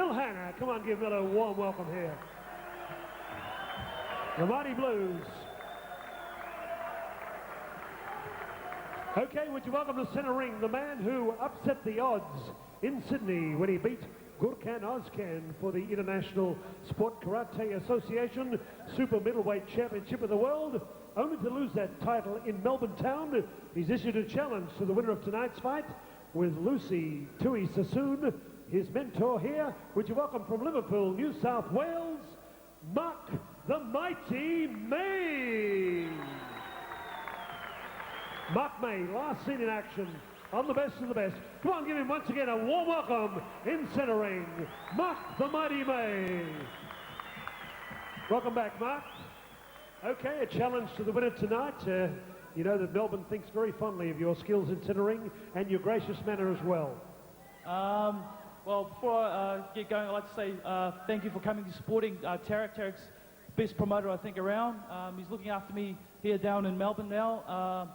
Mill Hanna. Come on, give Mill a warm welcome here. The Mighty Blues. Okay, would you welcome to center ring the man who upset the odds in Sydney when he beat Gurkan Ozkan for the International Sport Karate Association Super Middleweight Championship of the World, only to lose that title in Melbourne town. He's issued a challenge to the winner of tonight's fight with Lucy Tui Sassoon, his mentor here. Would you welcome from Liverpool, New South Wales, Mark the Mighty May. Mark May, last seen in action on the best of the best. Come on, give him once again a warm welcome in centering, Mark the Mighty May. Welcome back, Mark. Okay, a challenge to the winner tonight. You know that Melbourne thinks very fondly of your skills in centering and your gracious manner as well. Well, before I get going, I'd like to say thank you for coming to supporting Tarek. Tarek's best promoter, I think, around. He's looking after me here down in Melbourne now.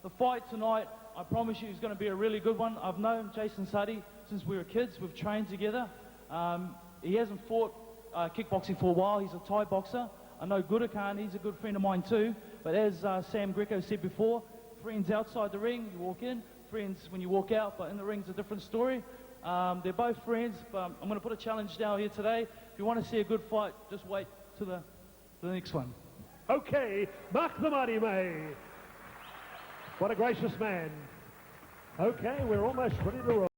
The fight tonight, I promise you, is going to be a really good one. I've known Jason Suttie since we were kids. We've trained together. He hasn't fought kickboxing for a while. He's a Thai boxer. I know Gurkan, he's a good friend of mine too. But as Sam Greco said before, friends outside the ring, you walk in. Friends when you walk out, but in the ring's a different story. They're both friends, but I'm going to put a challenge down here today. If you want to see a good fight, just wait to the next one. Okay, Mark the Mighty May. What a gracious man. Okay, we're almost ready to roll.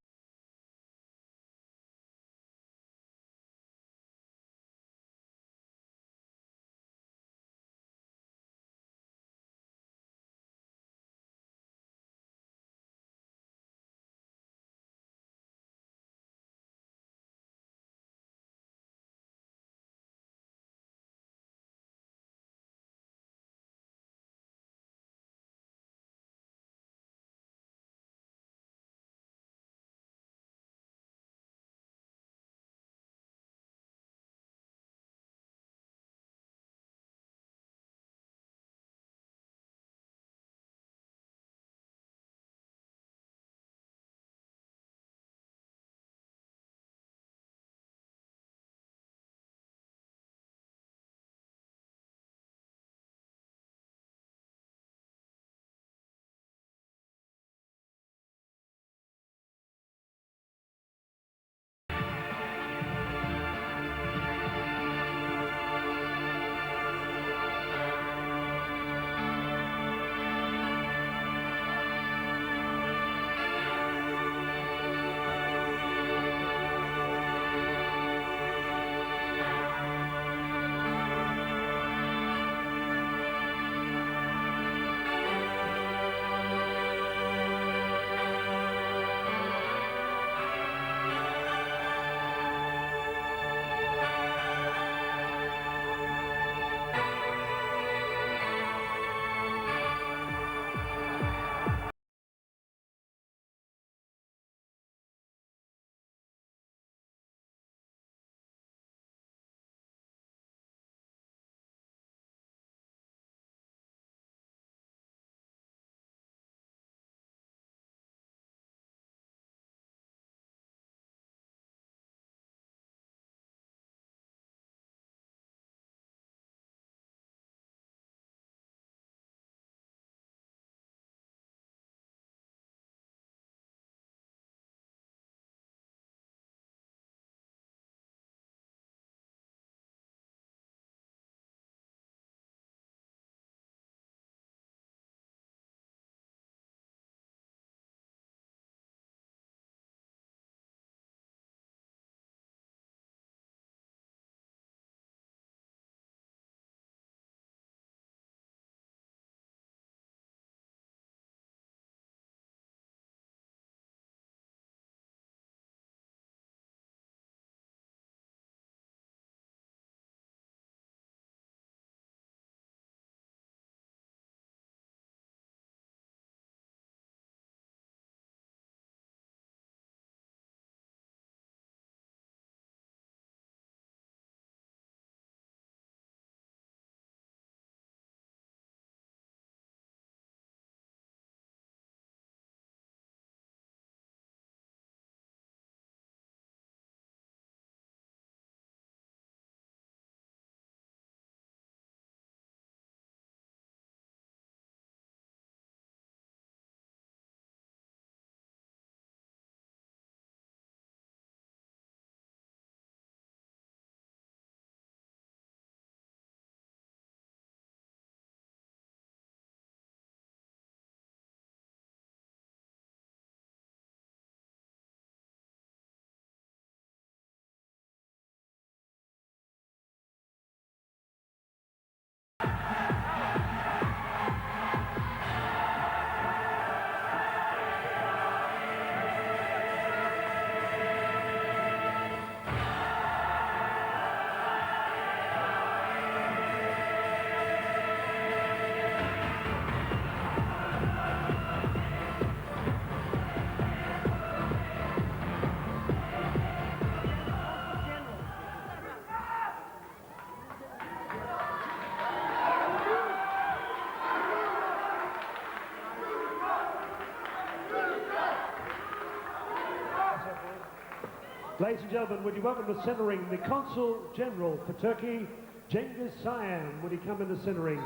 Ladies and gentlemen, would you welcome to centering the Consul General for Turkey, Cengiz Sayan. Would he come into centering?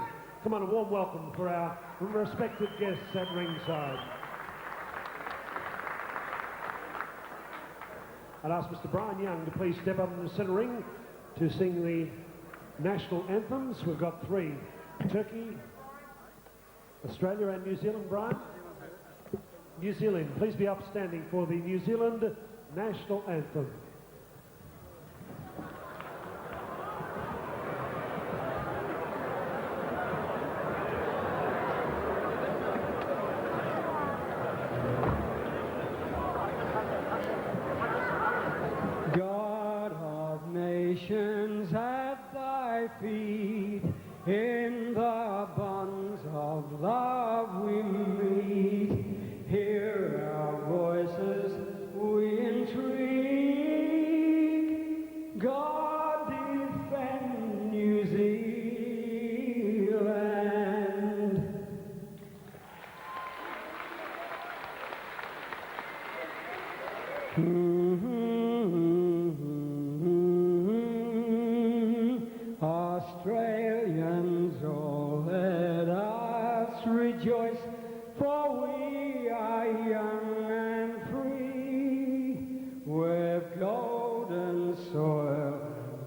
Come on, a warm welcome for our respected guests at ringside. I'd ask Mr. Brian Young to please step up in the centre ring to sing the national anthems. We've got three: Turkey, Australia and New Zealand. Brian? New Zealand, please be upstanding for the New Zealand national anthem. God of nations at thy feet, in the bonds of love we meet. Hear our voices, we entreat. God defend New Zealand. Australians, oh, let us rejoice, for we are young and free, with golden soil,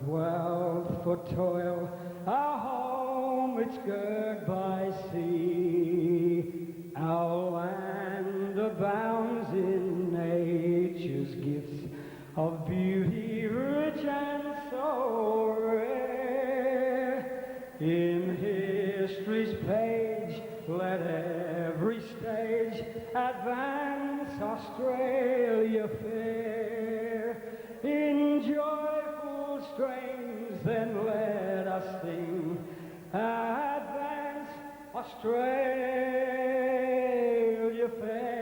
wealth for toil, our home it's girt by sea. Our land abounds in nature's gifts of beauty rich and so rare. In history's page, let every stage advance Australia fair. In joyful strains then let us sing, advance Australia fair.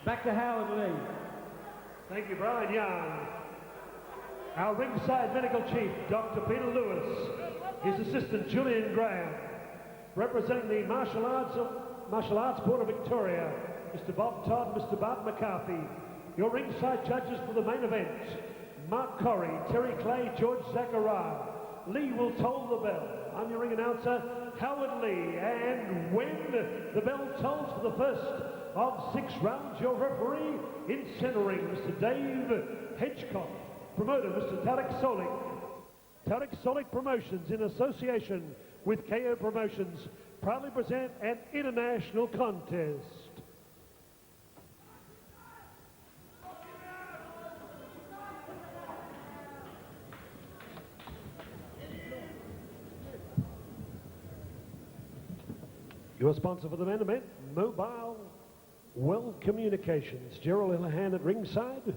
Back to Howard Lee. Thank you, Brian Young. Our ringside medical chief, Dr. Peter Lewis. His assistant, Julian Graham. Representing the Martial Arts Board of Victoria, Mr. Bob Todd, Mr. Bart McCarthy. Your ringside judges for the main event, Mark Corrie, Terry Clay, George Zachariah. Lee will toll the bell. I'm your ring announcer, Howard Lee. And when the bell tolls for the first of 6 rounds, your referee in centering, Mr. Dave Hedgecock. Promoter, Mr. Tarek Solik. Tarek Solik Promotions, in association with KO Promotions, proudly present an international contest. Your sponsor for the main event, Mobile Well Communications. Gerald Illahan at ringside.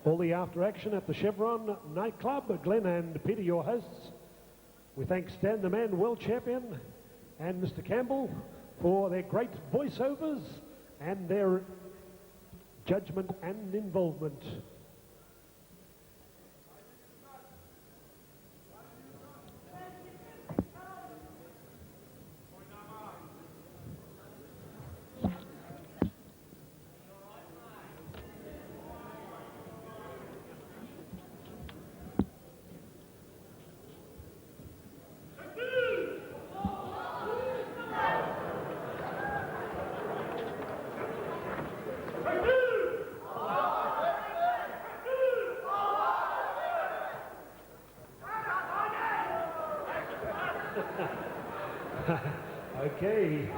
All the after action at the Chevron nightclub. Glenn and Peter, your hosts. We thank Stan the Man, world champion, and Mr. Campbell for their great voiceovers and their judgment and involvement. Okay.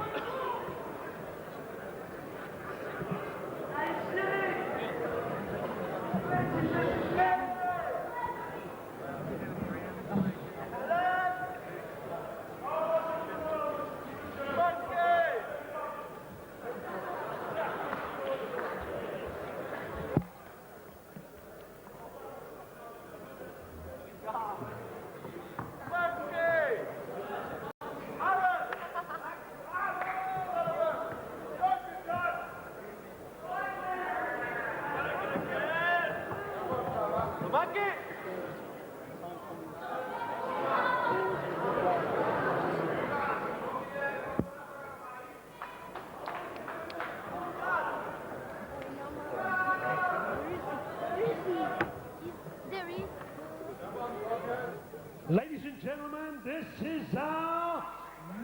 Ladies and gentlemen, this is our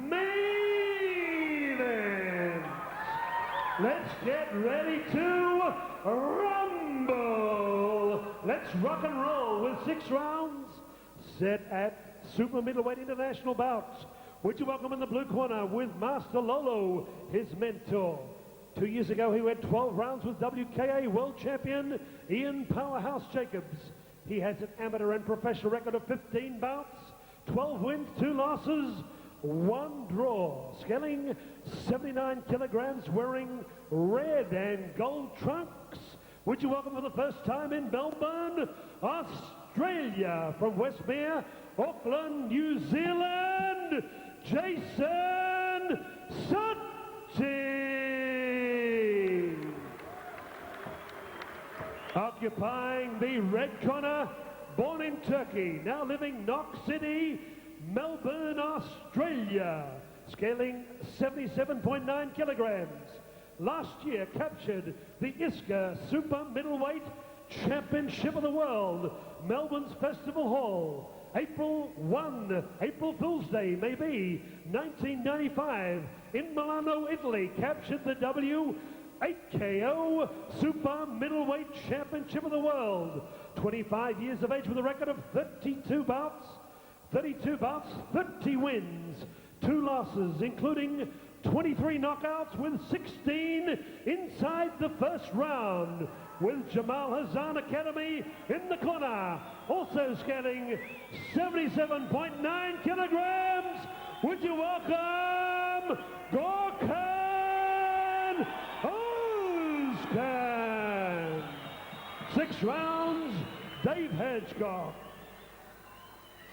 main event. Let's get ready to rumble. Let's rock and roll with 6 rounds set at super middleweight international bouts. Would you welcome in the blue corner with Master Lolo, his mentor. 2 years ago, he went 12 rounds with WKA world champion Ian Powerhouse Jacobs. He has an amateur and professional record of 15 bouts, 12 wins, 2 losses, 1 draw. Scaling 79 kilograms, wearing red and gold trunks. Would you welcome for the first time in Melbourne, Australia, from Westmere, Auckland, New Zealand, Jason Suttie. Occupying the red corner, born in Turkey, now living Knox City, Melbourne, Australia, scaling 77.9 kilograms. Last year captured the ISCA Super Middleweight Championship of the World, Melbourne's Festival Hall. April Fool's Day, maybe, 1995, in Milano, Italy, captured the W8KO Super Middleweight Championship of the World. 25 years of age with a record of 32 bouts, 30 wins, 2 losses, including 23 knockouts with 16 inside the first round. With Jamal Hazan Academy in the corner, also scaling 77.9 kilograms. Would you welcome Gurkan Ozkan? 6 rounds, Dave Hedgecock.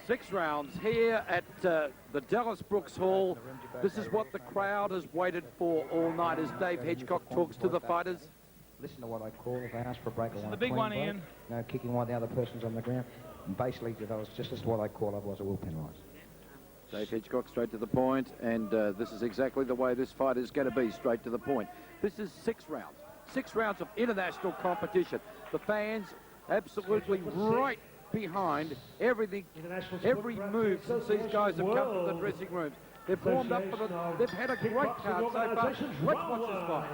6 rounds here at the Dallas Brooks Hall. This is what the crowd has waited for all night as Dave Hedgecock talks to the fighters. Listen to what I call. If they ask for a break, I want the a big clean one, break. Ian. No kicking while the other person's on the ground. And basically, that was just what I call, otherwise I will penalise. Dave Hedgecock straight to the point, and this is exactly the way this fight is going to be, straight to the point. This is 6 rounds. 6 rounds of international competition. The fans absolutely right behind everything, every move since these guys have come to the dressing rooms. They've warmed up for they've had a great card so far. Let's watch this fight.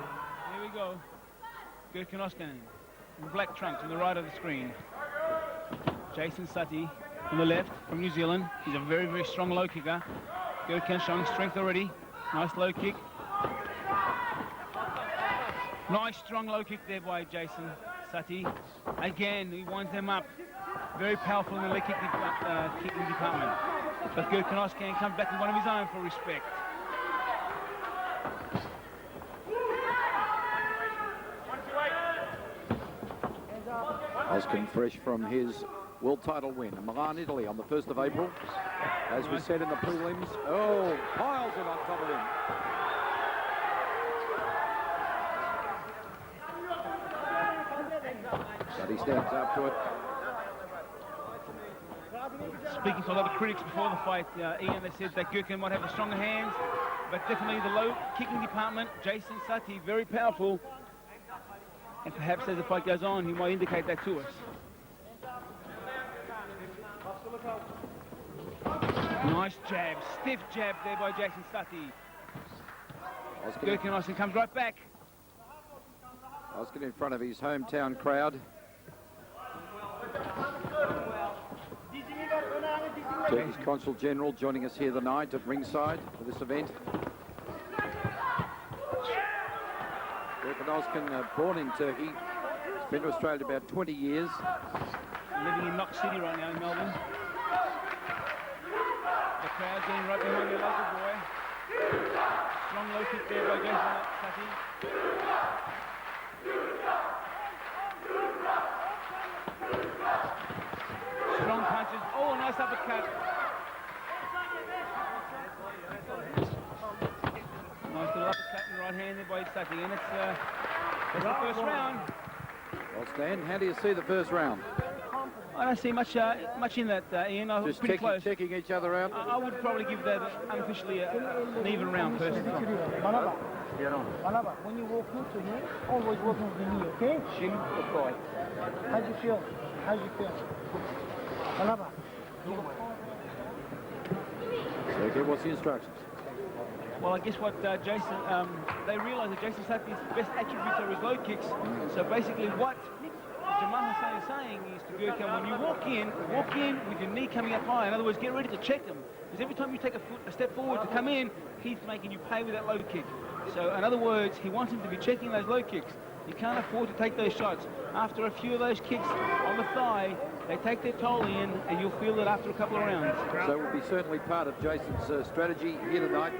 Here we go. Gurkan Ozkan in black trunks on the right of the screen. Jason Suttie on the left from New Zealand. He's a very, very strong low kicker. Gurkan showing strength already. Nice low kick. Nice strong low kick there by Jason Suttie. Again, he winds them up. Very powerful in the leg kicking department. But Gurkan Ozkan comes back with one of his own for respect. Ozkan fresh from his world title win in Milan, Italy on the 1st of April. As we said in the prelims, oh, piles it on top of him. Suttie stands up to it. Speaking to a lot of critics before the fight, Ian, they said that Gurkan might have the stronger hands, but definitely the low kicking department, Jason Suttie, very powerful. And perhaps as the fight goes on, he might indicate that to us. Nice jab, stiff jab there by Jason Suttie. Gurkan Ozkan comes right back. Ozkan in front of his hometown crowd. Turkey's Consul General joining us here tonight at ringside for this event. Gurkan Ozkan, born in Turkey, has been to Australia about 20 years. Living in Knox City right now in Melbourne. The crowd getting right behind their local boy. Strong low kick there by Jason Suttie. Strong punches. Oh, nice uppercut. Nice little uppercut in the right hand there by Suttie, and it's the first round. Well, Stan, how do you see the first round? I don't see much in that, Ian. I was Just pretty close. checking each other out? I would probably give that unofficially an even round personally. Manaba, when you walk into him, always walk with the knee, okay? How do you feel? How do you feel? Manaba. Okay, what's the instructions? Well, I guess what Jason, they realise that Jason Suttie's best attributes are his low kicks. So basically what Jamal Hassan is saying is to Gurkan, when you walk in with your knee coming up high. In other words, get ready to check him. Because every time you take a step forward to come in, he's making you pay with that low kick. So in other words, he wants him to be checking those low kicks. You can't afford to take those shots. After a few of those kicks on the thigh, they take their toll in, and you'll feel it after a couple of rounds. So it will be certainly part of Jason's strategy here tonight.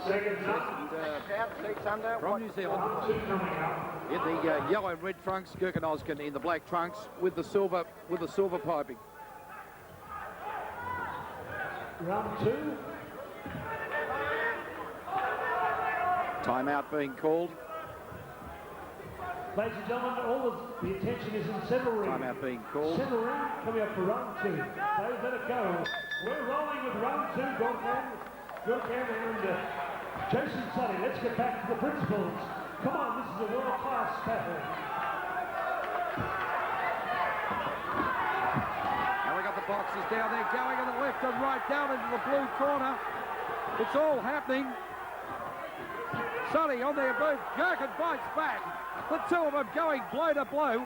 Jason, from New Zealand, in the yellow and red trunks, Gurkan Ozkan in the black trunks with the silver piping. Round 2. Timeout being called. Ladies and gentlemen, all of the attention is in center ring. Timeout being called. Center ring coming up for round 2. They let it go. We're rolling with round 2, Gurkan and Jason Suttie. Let's get back to the principles. Come on, this is a world-class battle. Now we got the boxers down there going on the left and right down into the blue corner. It's all happening. Suttie on their boot. Gurkan bites back. The two of them going blow to blow.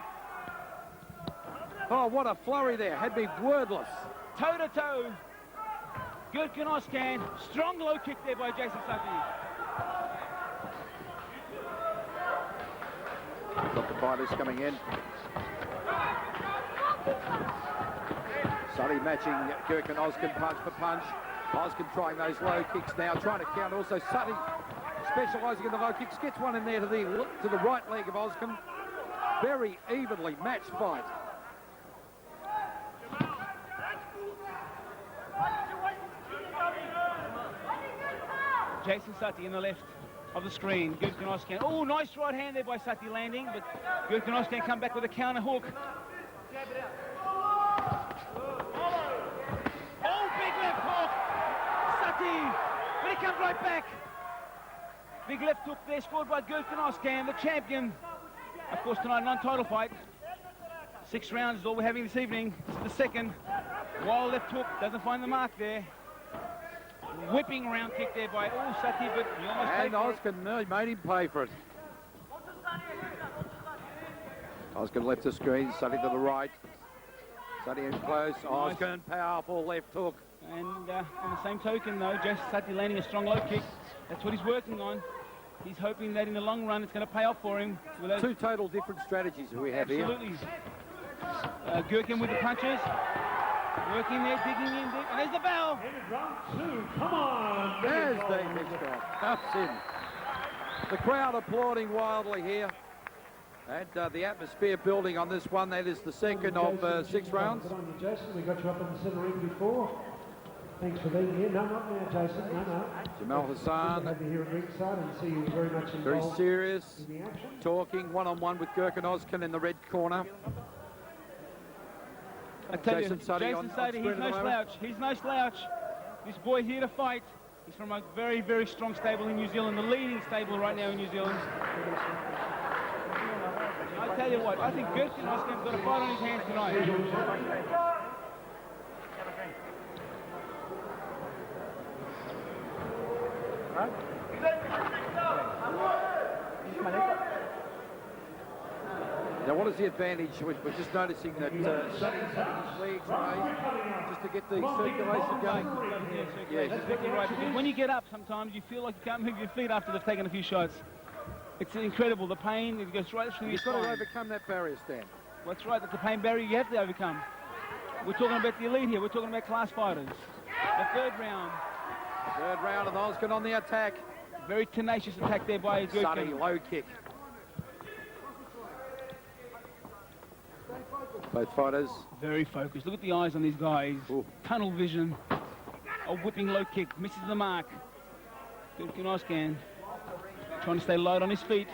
Oh, what a flurry there. Had me wordless. Toe-to-toe. Gurkan Ozkan. Strong low kick there by Jason Suttie. Got the fighters coming in. Suttie matching Gurkan Ozkan punch for punch. Ozkan trying those low kicks now, trying to counter. Also Suttie specialising in the low kicks. Gets one in there to the right leg of Ozkan. Very evenly matched fight. Jason Suttie in the left of the screen. Gurkan Ozkan. Oh, nice right hand there by Suttie landing, but Gurkan Ozkan come back with a counter hook. Oh, big left hook. Suttie, but he comes right back. Big left hook there scored by Gurkan Ozkan, the champion. Of course, tonight, non-title fight. 6 rounds is all we're having this evening. This is the second. Wild left hook, doesn't find the mark there. Whipping round kick there by Suttie, but he almost paid for it. Ozkan made him pay for it. Ozkan left the screen, Suttie to the right. Suttie in close, Ozkan powerful left hook. And on the same token though, Jason Suttie landing a strong low kick. That's what he's working on. He's hoping that in the long run it's going to pay off for him. Two total different strategies we have here. Absolutely. Gurkan with the punches. Working there, digging in deep, and there's the bell. And round 2, come on. There's Dave Hitchcock. Ups in. The crowd applauding wildly here. And the atmosphere building on this one. That is the second of 6 rounds. Good on you, Jason. We got you up in the centre ring before. Thanks for being here. No, not now, Jason. No. Jamal Good to Hassan. have you here at ringside and see you very much involved. Very serious. In the action. Talking one-on-one with Gurkan Ozkan in the red corner. I tell Jason you, Suttie Jason on Suttie, screen he's at no the moment. slouch. He's no slouch. This boy here to fight. He's from a very, very strong stable in New Zealand, the leading stable right now in New Zealand. I tell you what, I think Gurkan Ozkan's got a fight on his hands tonight. Now, what is the advantage? We're just noticing that Suttie's having his legs raised just to get the circulation going. Yes, exactly right. Because when you get up, sometimes you feel like you can't move your feet after they've taken a few shots. It's incredible. The pain, it goes right through your You've got to spine. overcome that barrier, Stan. That's right. That's the pain barrier you have to overcome. We're talking about the elite here. We're talking about class fighters. The third round. Third round, and Ozkan on the attack. Very tenacious attack there by Suttie, Gurkan. low kick. Both fighters. Very focused. Look at the eyes on these guys. Ooh. Tunnel vision. A whipping low kick. Misses the mark. Gurkan Ozkan trying to stay light on his feet.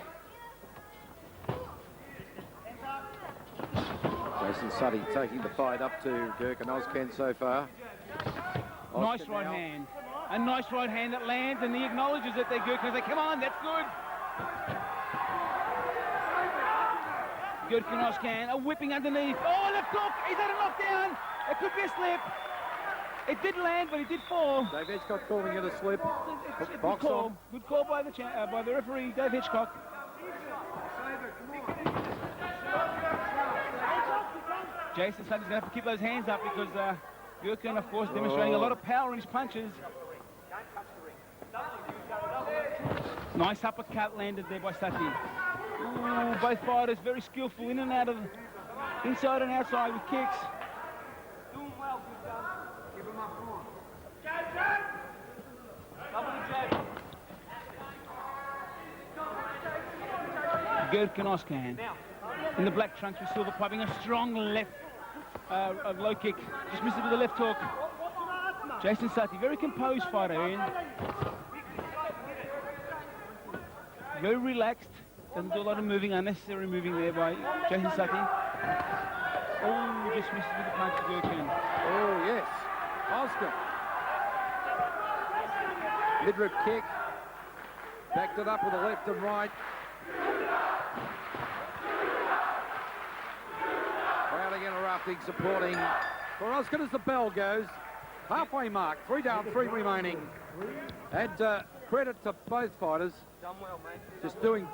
Jason Suttie taking the fight up to Gurkan Ozkan so far. Nice Ozkan right now. hand. A nice right hand that lands, and he acknowledges it there, Gurkan. Say, come on, that's good. Gurkan Ozkan, a whipping underneath. Oh, left hook. He's had a knockdown. It could be a slip. It did land, but it did fall. Dave Hitchcock calling it a slip. Good Box call. on. Good call by the referee, Dave Hitchcock. Jason Suttie's going to have to keep those hands up because Gurkan, of course, demonstrating a lot of power in his punches. Nice uppercut landed there by Suttie. Ooh, both fighters very skillful in and out of, inside and outside with kicks. Gurkan Ozkan in the black trunks with silver piping, a strong left low kick, just missed it with the left hook. Jason Suttie, very composed fighter, Ian. Very relaxed, doesn't do a lot of moving, unnecessary moving there by Jason Suttie. Oh, just misses with the punch of Gurkan. Oh, yes. Ozkan. Mid-rib kick. Backed it up with the left and right. Crowding and erupting, supporting for Ozkan as the bell goes. Halfway mark, 3 down, 3 remaining. And credit to both fighters. Just doing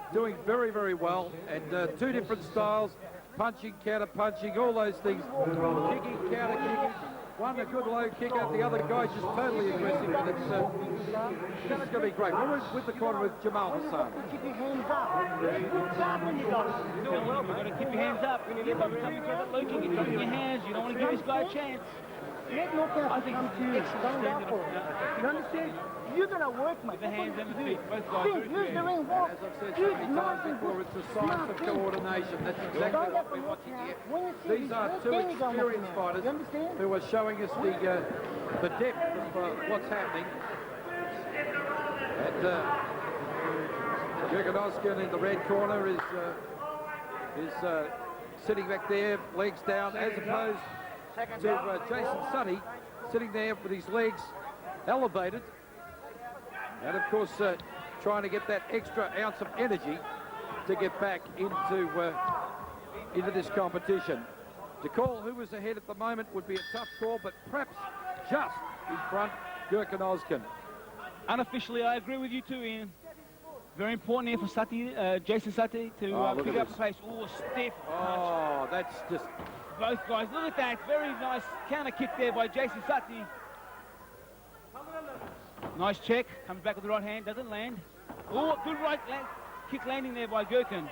very, very well. And 2 different styles. Punching, counter punching, all those things. Kicking, counter kicking. One a good low kicker, the other guy's just totally aggressive. And it's, this is going to be great. We're with the corner with Jamal Hassan. Keep your hands up. Good job when you got it. Doing well, you've got to keep your hands up. When you're coming for that low kick, you're dropping your hands. You don't want to give this guy a chance. Let knockouts come to you. Stand up for it. You understand? You're going to work, mate. The hands and the feet, both guys. Think, use the ring walk. As I've said so Use many nice times and before, good. it's a science of coordination. That's exactly what we're watching here. These are 2 experienced fighters who are showing us the depth of what's happening. And Gurkan Ozkan in the red corner is sitting back there, legs down, as opposed to Jason Suttie sitting there with his legs elevated. And of course, trying to get that extra ounce of energy to get back into this competition. To call who was ahead at the moment would be a tough call, but perhaps just in front, Gurkan Ozkan. Unofficially, I agree with you too, Ian. Very important here for Suttie, Jason Suttie to pick up the pace. Oh, stiff punch. Oh, that's just... Both guys, look at that. Very nice counter kick there by Jason Suttie. Nice check. Comes back with the right hand. Doesn't land. Oh, good right kick landing there by Gurkan.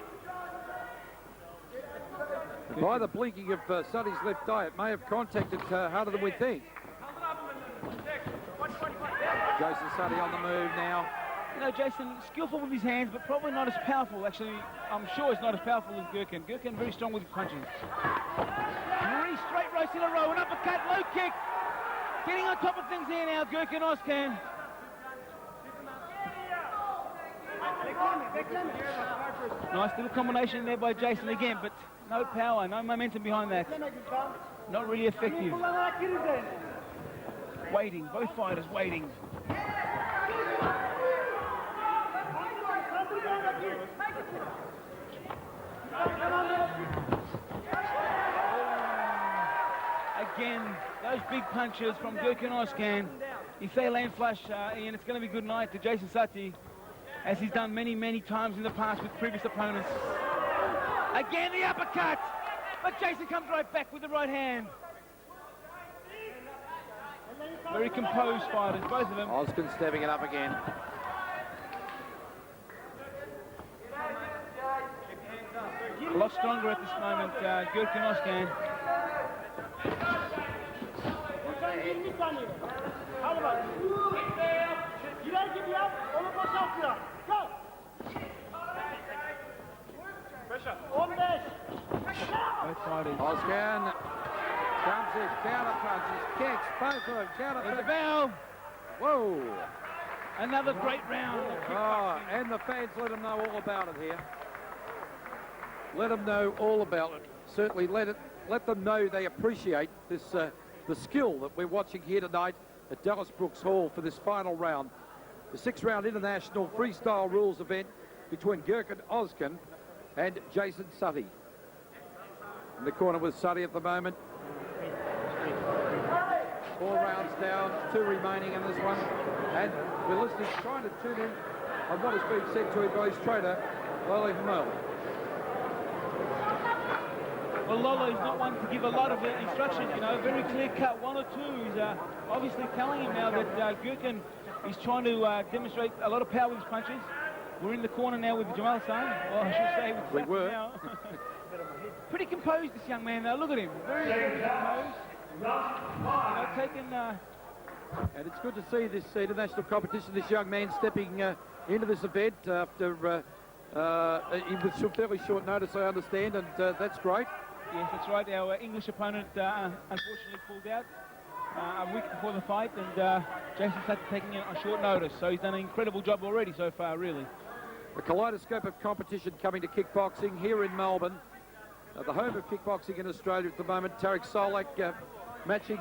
By the blinking of Suttie's left eye, it may have contacted harder than we think. Jason Suttie on the move now. You know, Jason, skillful with his hands, but probably not as powerful. Actually, I'm sure he's not as powerful as Gurkan. Gurkan very strong with his punches. 3 straight roasts in a row. An uppercut, low kick. Getting on top of things here now, Gurkan Ozkan. Nice little combination there by Jason again, but no power, no momentum behind that. Not really effective. Waiting, both fighters waiting. Again, those big punches from Gurkan Ozkan. If they land flush, Ian, it's going to be good night to Jason Suttie, as he's done many, many times in the past with previous opponents. Again, the uppercut. But Jason comes right back with the right hand. Very composed fighters, both of them. Ozkan stepping it up again. A lot stronger at this moment, Gurkan Ozkan. Both fighters. Ozkan punches, counter punches, kicks, both of them, counter There's a punches. bell. Whoa! Another great round of Oh, kickboxing. and the fans let them know all about it here. Let them know all about it. Certainly let them know they appreciate this the skill that we're watching here tonight at Dallas Brooks Hall for this final round. The 6-round international freestyle rules event between Gurkan Ozkan and Jason Suttie. In the corner with Suttie at the moment. 4 rounds down, 2 remaining in this one. And we're listening, trying to tune in on what is being said to him by his trainer, Lolo Hamel. Well, Lolo is not one to give a lot of instructions, you know, very clear cut, 1 or 2. He's obviously telling him now that Gurkan is trying to demonstrate a lot of power with his punches. We're in the corner now with Jamal Hassan. Well, I should say with We Suttie were. now. Pretty composed, this young man. Look at him, very, very composed. You know, taking... And it's good to see this international competition, this young man stepping into this event after with fairly short notice, I understand, and that's great. Yes, that's right. Our English opponent unfortunately pulled out a week before the fight, and Jason Suttie taking it on short notice. So he's done an incredible job already so far, really. A kaleidoscope of competition coming to kickboxing here in Melbourne. The home of kickboxing in Australia at the moment. Tarek Solak matching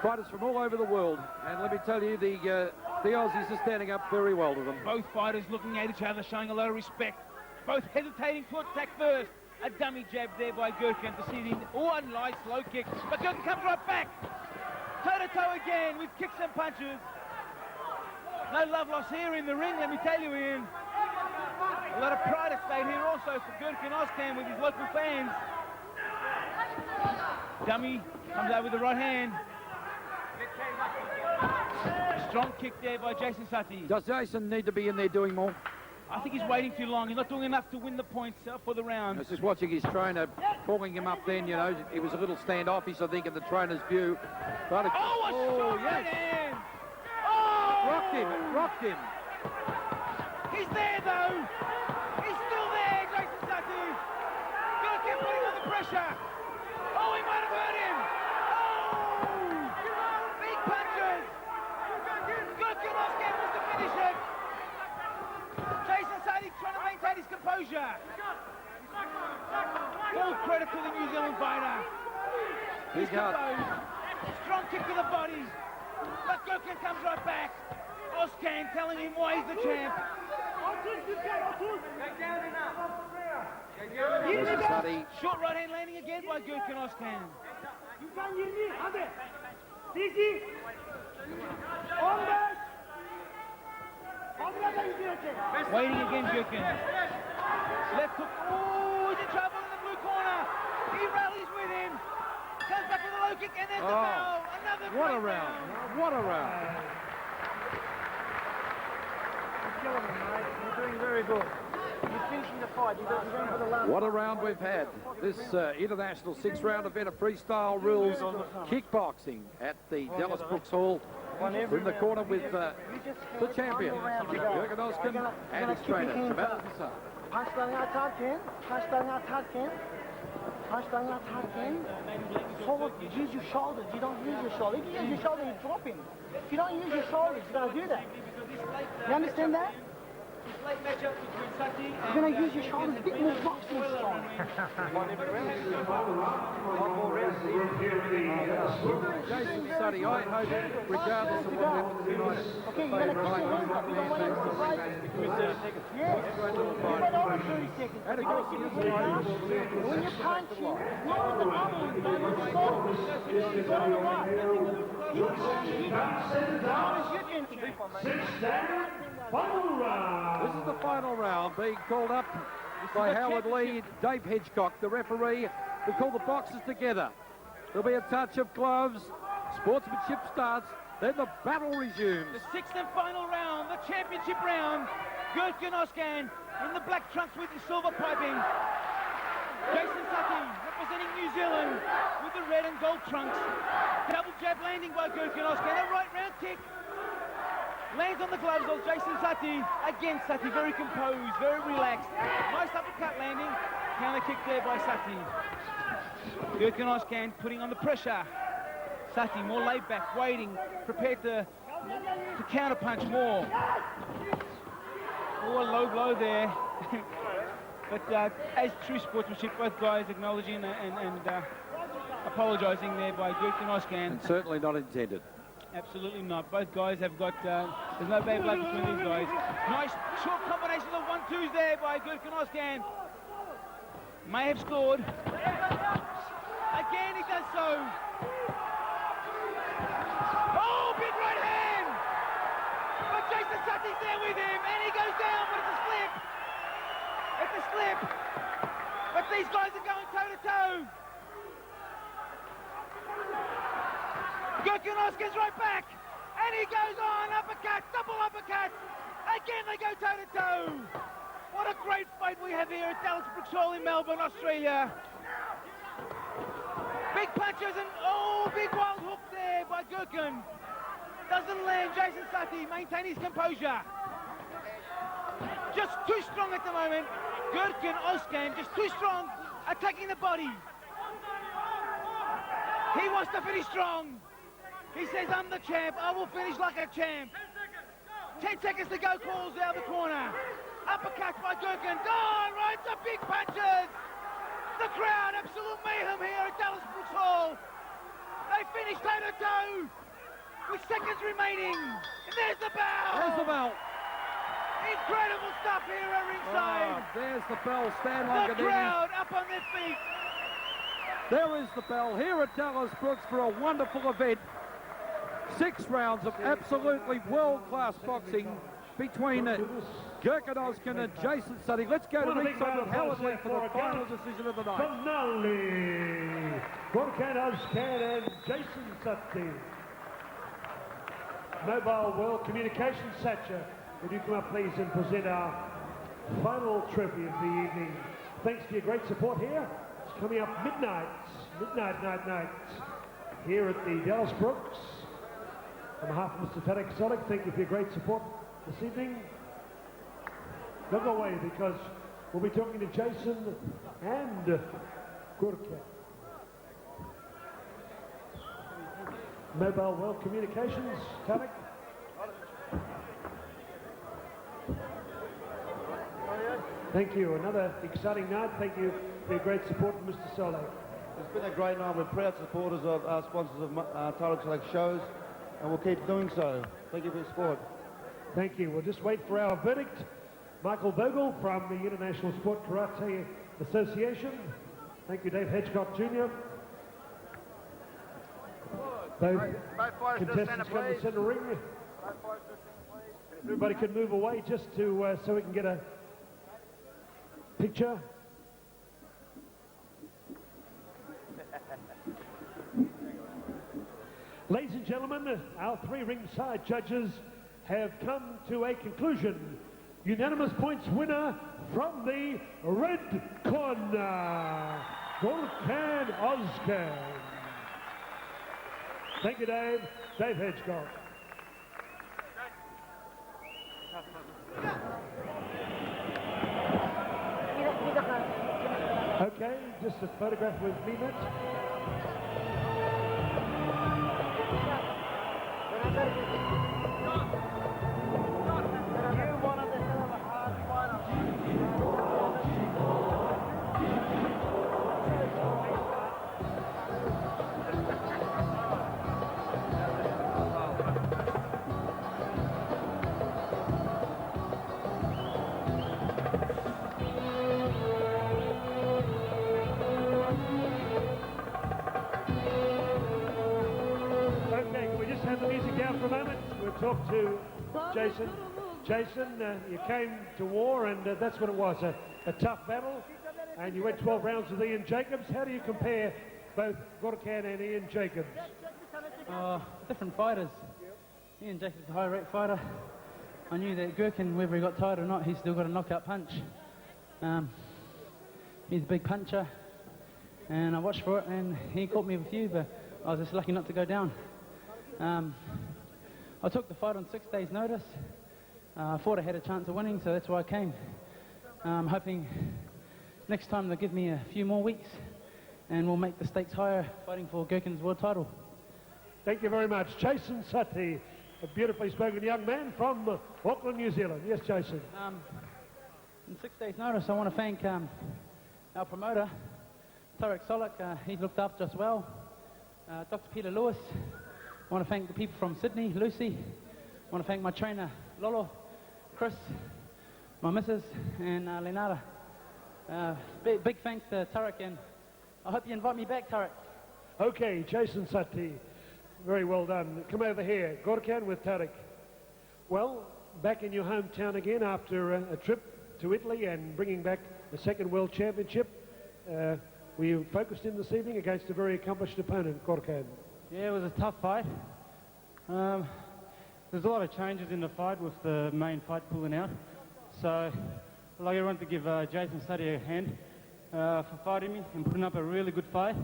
fighters from all over the world. And let me tell you, the Aussies are standing up very well to them. Both fighters looking at each other, showing a lot of respect. Both hesitating to attack first. A dummy jab there by Gurkan to see the... Oh, a nice low kick. But Gurkan comes right back. Toe-to-toe again with kicks and punches. No love lost here in the ring, let me tell you, Ian. A lot of pride at stake here also for Gurkan Ozkan with his local fans. Dummy comes out with the right hand. Strong kick there by Jason Suttie. Does Jason need to be in there doing more? I think he's waiting too long. He's not doing enough to win the points for the round. I was just watching his trainer calling him up then, you know. He was a little standoffish, I think, in the trainer's view. But Oh, a strong right hand! Oh! Rocked him. He's there, though. He's still there, Jason Suttie. Gurkan putting on the pressure. Oh, he might have hurt him. Oh! Big punches. Gurkan Ozkan was to finish it. Jason Suttie trying to maintain his composure. All credit to the New Zealand fighter. He's composed. Strong kick to the body. But Gurkan comes right back. Ozkan telling him why he's the champ. Jason Suttie. Short right hand landing again by Gurkan Ozkan. Waiting again, Gurkan. Left hook. Oh, he's in trouble in the blue corner. He rallies with him. Comes back with a low kick, and there's the foul. Another What a great round. What a round. You're doing very good. You're finishing the fight. You're going for the last. What a round we've had. This international 6-round event of freestyle rules kickboxing at the Dallas Brooks Hall. We're in the corner with the champion, Gurkan Ozkan, and his trainer, Jamal Hassan. Punchlarını atarken, forward, use your shoulders. You don't use your shoulders. If you use your shoulder, you drop him. If you don't use your shoulders, you don't do that. You understand that? late matchup between Suttie You're going to use your shoulders a bit more boxing strong. Jason Suttie, I hope, regardless of what happens tonight, Okay, you're going to keep your hands up. You don't want him to fight. Yes. But over 30 seconds. and of course, When you're punching, not with the bubble, but with the soul. It's on the right. Final round. this is the final round being called up by the Howard Lee, championship. Dave Hedgecock, the referee, will call the boxers together. There'll be a touch of gloves, sportsmanship starts, then the battle resumes. The sixth and final round, the championship round. Gurkan Ozkan in the black trunks with the silver piping. Jason Suttie representing New Zealand with the red and gold trunks. Double jab landing by Gurkan Ozkan, a right round kick. Lands on the gloves of Jason Suttie. Again, Suttie very composed, very relaxed. Nice uppercut landing. Counter kick there by Suttie. Gurkan Ozkan putting on the pressure. Suttie more laid back, waiting, prepared to counter punch more. Oh, a low blow there. But as true sportsmanship, both guys acknowledging and apologising there by Gurkan Ozkan. And certainly not intended. Absolutely not. Both guys have got, there's no bad blood between these guys. Nice short combination of 1-2s there by Gurkan Ozkan. May have scored. Again, he does so. Oh, big right hand! But Jason Suttie's there with him, and he goes down, but it's a slip. It's a slip. But these guys are going toe-to-toe. Gurkan Ozkan's right back, and he goes on, uppercut, double uppercut. Again, they go toe-to-toe. What a great fight we have here at Dallas Brooks Hall in Melbourne, Australia. Big punches and, oh, big wild hook there by Gurkan. Doesn't land. Jason Suttie maintain his composure. Just too strong at the moment. Gurkan Ozkan just too strong, attacking the body. He wants to finish strong. He says, I'm the champ. I will finish like a champ. 10 seconds to go, calls out of the corner. Uppercuts by Gurkan. Oh, right, the big punches. The crowd, absolute mayhem here at Dallas Brooks Hall. They finish toe-to-toe with seconds remaining. And there's the bell. There's the bell. Incredible stuff here at ringside. There's the bell. Stan The Longadini. crowd up on their feet. There is the bell here at Dallas Brooks for a wonderful event. 6 rounds of absolutely world-class boxing between Gurkan Ozkan and Jason Suttie. Let's go to ringside with Howard Lee for the final decision of the night. Finale, Gurkan Ozkan and Jason Suttie. Mobile World Communications Satcher, would you come up please and present our final trophy of the evening. Thanks for your great support here. It's coming up midnight here at the Dallas Brooks. On behalf of Mr. Tarek Exotic, thank you for your great support this evening. Don't go away because we'll be talking to Jason and Gurkan. Mobile World Communications, Tarek. Thank you. Another exciting night. Thank you for your great support from Mr. Soleil. It's been a great night. We're proud supporters of our sponsors of Tarek Select shows, and we'll keep doing so. Thank you for your support. Thank you. We'll just wait for our verdict. Michael Vogel from the International Sport Karate Association. Thank you, Dave Hedgecock Jr. Both contestants come to the centre ring. Everybody can move away just to so we can get a picture. Ladies and gentlemen, our 3 ringside judges have come to a conclusion. Unanimous points winner from the red corner, Gurkan Ozkan. Thank you, Dave. Dave Hedgecock. Okay, just a photograph with Mehmet. Okay, can we just have the music down for a moment? We'll talk to Jason. Jason, you came to war, and that's what it was, a tough battle, and you went 12 rounds with Ian Jacobs. How do you compare both Gurkan and Ian Jacobs? Different fighters. Ian Jacobs is a high-rate fighter. I knew that Gurkan, whether he got tired or not, he's still got a knockout punch. He's a big puncher, and I watched for it, and he caught me with a few, but I was just lucky not to go down. I took the fight on 6 days' notice. I thought I had a chance of winning, so that's why I came. Hoping next time they'll give me a few more weeks, and we'll make the stakes higher, fighting for Gurkan's world title. Thank you very much. Jason Suttie, a beautifully spoken young man from Auckland, New Zealand. Yes, Jason. In 6 days' notice, I want to thank our promoter, Tarek Solak. He looked after us well. Dr. Peter Lewis. I want to thank the people from Sydney, Lucy. I want to thank my trainer, Lolo, Chris, my missus, and Lenata. Big thanks to Tarek, and I hope you invite me back, Tarek. Okay, Jason Suttie. Very well done. Come over here. Gurkan with Tarek. Well, back in your hometown again after a trip to Italy and bringing back the second World Championship. Were you focused in this evening against a very accomplished opponent, Gurkan? Yeah, it was a tough fight. There's a lot of changes in the fight with the main fight pulling out. So I'd like everyone to give Jason Suttie a hand for fighting me and putting up a really good fight.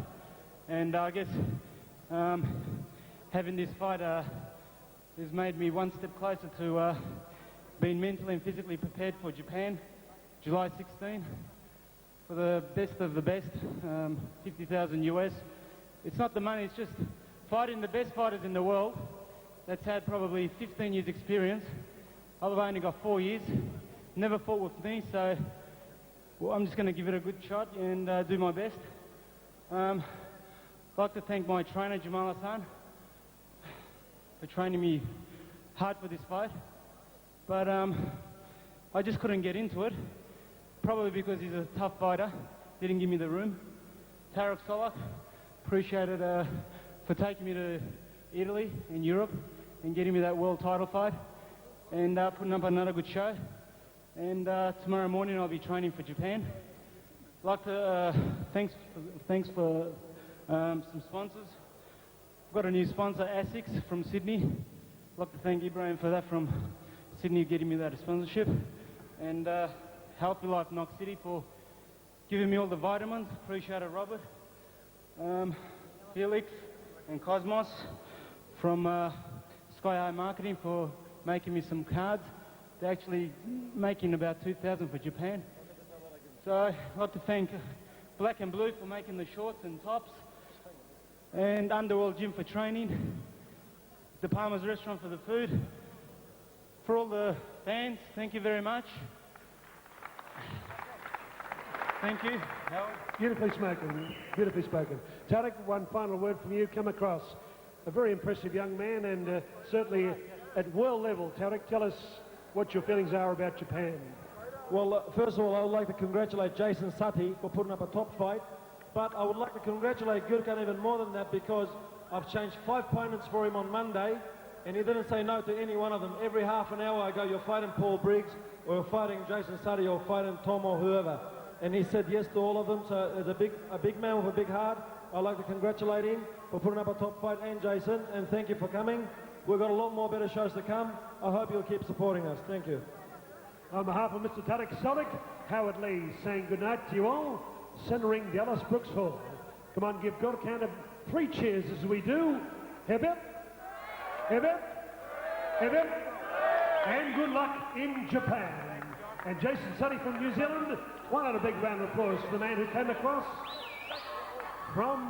And I guess having this fight has made me one step closer to being mentally and physically prepared for Japan, July 16, for the best of the best, 50,000 US. It's not the money, it's just fighting the best fighters in the world that's had probably 15 years experience. I've only got 4 years, never fought with me, so well, I'm just going to give it a good shot and do my best. I'd like to thank my trainer, Jamal Hassan, for training me hard for this fight. But I just couldn't get into it, probably because he's a tough fighter, didn't give me the room. Tarek Solak, appreciate it for taking me to Italy and Europe and getting me that world title fight and putting up another good show. And tomorrow morning I'll be training for Japan. I'd like to thanks for some sponsors. I've got a new sponsor, ASICS from Sydney. I'd like to thank Ibrahim for that from Sydney, getting me that sponsorship. And Healthy Life Knox City for giving me all the vitamins. Appreciate it, Robert. Felix and Cosmos from Sky High Marketing for making me some cards. They're actually making about 2,000 for Japan. So I'd like to thank Black and Blue for making the shorts and tops, and Underworld Gym for training, the Palmer's Restaurant for the food. For all the fans, thank you very much. Thank you. Howard. Beautifully spoken, beautifully spoken. Tarek, one final word from you. Come across a very impressive young man, and certainly at world level. Tarek, tell us what your feelings are about Japan. Well, first of all, I would like to congratulate Jason Suttie for putting up a top fight. But I would like to congratulate Gurkan even more than that, because I've changed 5 opponents for him on Monday, and he didn't say no to any one of them. Every half an hour I go, you're fighting Paul Briggs, or you're fighting Jason Suttie, or fighting Tom, or whoever. And he said yes to all of them, so there's a big man with a big heart. I'd like to congratulate him for putting up a top fight, and Jason, and thank you for coming. We've got a lot more better shows to come. I hope you'll keep supporting us. Thank you. On behalf of Mr. Tarek Solak, Howard Lee saying good night to you all, centering Dallas Brooks Hall. Come on, give Gurkan 3 cheers as we do. Hip hip, hip hip, hip hip, and good luck in Japan. And Jason Suttie from New Zealand, one other big round of applause for the man who came across from